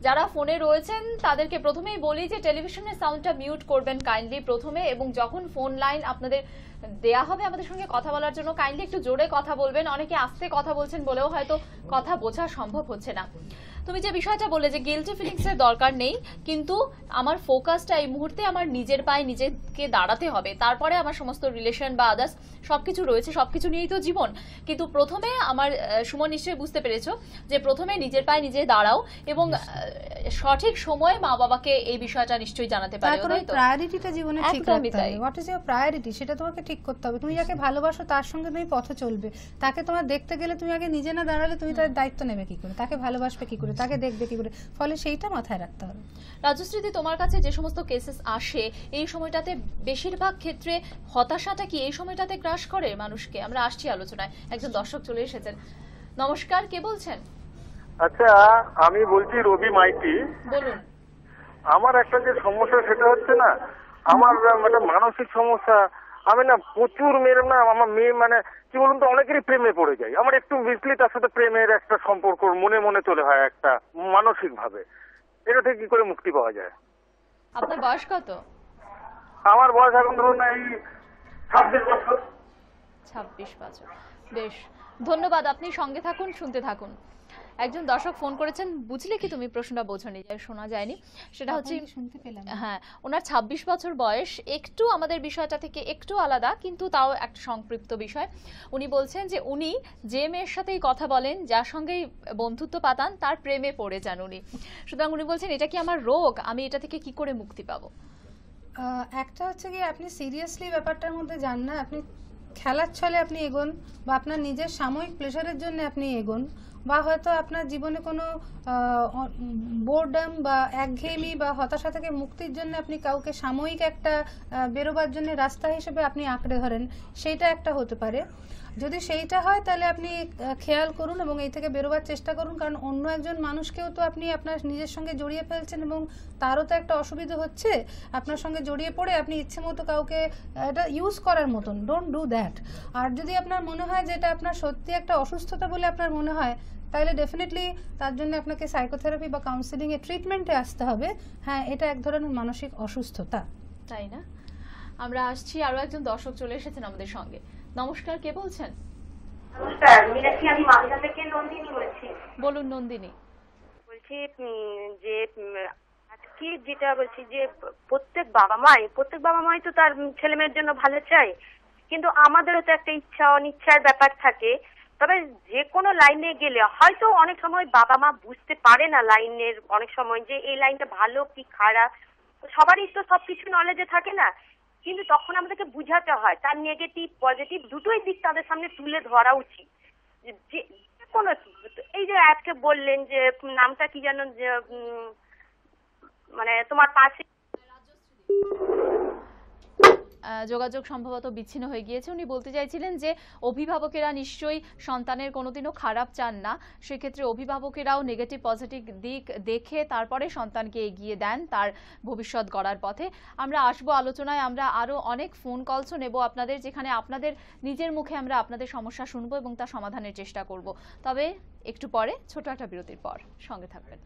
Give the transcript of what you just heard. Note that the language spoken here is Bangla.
যারা ফোনে রয়েছেন তাদেরকে প্রথমেই বলি যে টেলিভিশনের সাউন্ডটা মিউট করবেন কাইন্ডলি প্রথমে, এবং যখন ফোন লাইন আপনাদের দেয়া হবে আমাদের সঙ্গে কথা বলার জন্য কাইন্ডলি একটু জোরে কথা বলবেন। অনেকে আস্তে কথা বলছেন বলেও হয়তো কথা বোঝা সম্ভব হচ্ছে না। তুমি যে বিষয়টা বললে যে গিলটি ফিলিংস এর দরকার নেই, কিন্তু আমার ফোকাসটা এই মুহূর্তে আমার নিজের পায়ে নিজেকে দাঁড়াতে হবে, তারপরে আমার সমস্ত রিলেশন বা আদার্স সবকিছু রয়েছে, সবকিছু নিয়েই তো জীবন। কিন্তু প্রথমে আমার সুমন নিশ্চয়ই বুঝতে পেরেছো যে প্রথমে নিজের পায়ে নিজে দাঁড়াও, এবং সঠিক সময়ে মা বাবাকে এই বিষয়টা নিশ্চয়ই জানাতে পারো। তাই তো, প্রায়োরিটিটা জীবনে ঠিক রাখতে হবে। হোয়াট ইজ ইওর প্রায়োরিটি সেটা তোমাকে ঠিক করতে হবে। তুমি যাকে ভালোবাসো তার সঙ্গে তুমি পথে চলবে। তাকে তোমার দেখতে গেলে তুমি আগে নিজে না দাঁড়ালে তুমি তার দায়িত্ব নেবে কি করে, তাকে ভালোবাসবে কি করে, তাকে দেখবে কি করে, ফলে সেইটা মাথায় রাখতে হবে। রাজশ্রীদি, তোমার কাছে যে সমস্ত কেসেস আসে এই সময়টাতে বেশিরভাগ ক্ষেত্রে হতাশাটা কি এই সময়টাতে গ্রাস করে মানুষকে? আমরা আসছি আলোচনায়, একজন দর্শক চলে এসেছেন। নমস্কার, কে বলছেন? আচ্ছা, আমি বলছি রবি মাইতি। বলুন। আমার একটা যে সমস্যা সেটা হচ্ছে না, আমার মানে মানসিক সমস্যা। আমি না প্রচুর মেয়ের না, আমার মেয়ে মানে কি বলুন তো, অনেকেরই প্রেমে পড়ে যাই। আমার একটু বুঝলি তার সাথে প্রেমের একটা সম্পর্ক মনে মনে চলে হয় একটা মানসিক ভাবে। এটা থেকে কি করে মুক্তি পাওয়া যায়? আপনার বয়স কত? আমার বয়স এখন ধরুন এই 26 বছর। 26 বছর, বেশ, ধন্যবাদ। আপনি সঙ্গে থাকুন, শুনতে থাকুন। একজন দর্শক ফোন করেছেন, বুঝলে কি তুমি প্রশ্নটা বোঝনি, যে শোনা যায়নি, সেটা হচ্ছে শুনতে পেলাম। হ্যাঁ, ওনার 26 বছর বয়স, একটু আমাদের বিষয়টা থেকে একটু আলাদা, কিন্তু তাও একটা সংপৃক্ত বিষয়। উনি বলছেন যে উনি যে মেয়ের সাথেই কথা বলেন, যার সঙ্গেই বন্ধুত্ব পাতান, তার প্রেমে পড়ে যান উনি। সুতরাং উনি বলছেন এটা কি আমার রোগ, আমি এটা থেকে কি করে মুক্তি পাবো? একটা হচ্ছে কি, আপনি সিরিয়াসলি ব্যাপারটার মধ্যে যান না, আপনি খেলার ছলে আপনি এগোন, বা আপনার নিজের সাময়িক প্লেজারের জন্য আপনি এগোন, বা হয়তো আপনার জীবনে কোনো বোরডম বা একঘেয়েমি বা হতাশা থেকে মুক্তির জন্য আপনি কাউকে সাময়িক একটা বেরোবার জন্য রাস্তা হিসেবে আপনি আঁকড়ে ধরেন, সেইটা একটা হতে পারে। যদি সেইটা হয় তাহলে আপনি খেয়াল করুন এবং এই থেকে বেরোবার চেষ্টা করুন, কারণ অন্য একজন মানুষকেও তো আপনি আপনার নিজের সঙ্গে জড়িয়ে ফেলছেন এবং তারও তো একটা অসুবিধা হচ্ছে। আপনার সঙ্গে জড়িয়ে পড়ে আপনি ইচ্ছে মতো কাউকে এটা ইউজ করার মতন, ডোন্ট ডু দ্যাট। আর যদি আপনার মনে হয় যে এটা আপনার সত্যি একটা অসুস্থতা বলে আপনার মনে হয়, তাহলে ডেফিনেটলি তার জন্য আপনাকে সাইকোথেরাপি বা কাউন্সিলিং এ ট্রিটমেন্টে আসতে হবে। হ্যাঁ, এটা এক ধরনের মানসিক অসুস্থতা, তাই না? আমরা আসছি, আরো একজন দর্শক চলে এসেছেন আমাদের সঙ্গে। নমস্কার, কে বলছেন? নমস্কার, মিনাক্ষী, আমি মালদা থেকে নন্দিনী বলছি। বলুন নন্দিনী। বলছি যে আজকে যেটা বলছি যে প্রত্যেক বাবা মাই তো তার ছেলে মেয়ের জন্য ভালো চায়, কিন্তু আমাদেরও তো একটা ইচ্ছা অনিচ্ছার ব্যাপার থাকে। তবে যে কোনো লাইনে গেলে হয়তো অনেক সময় বাবা মা বুঝতে পারে না লাইনের, অনেক সময় যে এই লাইনটা ভালো কি খারাপ, সবারই তো সবকিছু নলেজে থাকে না। কিন্তু তখন আমাদেরকে বুঝাতে হয়, তার নেগেটিভ পজিটিভ দুটোই দিক তাদের সামনে তুলে ধরা উচিত। যে কোনো, এই যে আজকে বললেন যে নামটা কি জানো, যে মানে তোমার পাশে যোগাযোগ সম্ভবত বিচ্ছিন্ন হয়ে গিয়েছে। উনি বলতে চাইছিলেন যে অভিভাবকেরা নিশ্চয়ই সন্তানের কোনোদিনও খারাপ চান না, সেক্ষেত্রে অভিভাবকেরাও নেগেটিভ পজিটিভ দিক দেখে তারপরে সন্তানকে এগিয়ে দেন তার ভবিষ্যৎ গড়ার পথে। আমরা আসবো আলোচনায়, আমরা আরো অনেক ফোন কলসও নেব আপনাদের, যেখানে আপনাদের নিজের মুখে আমরা আপনাদের সমস্যা শুনবো এবং তার সমাধানের চেষ্টা করব। তবে একটু পরে, ছোট একটা বিরতির পর সঙ্গে থাকবেন।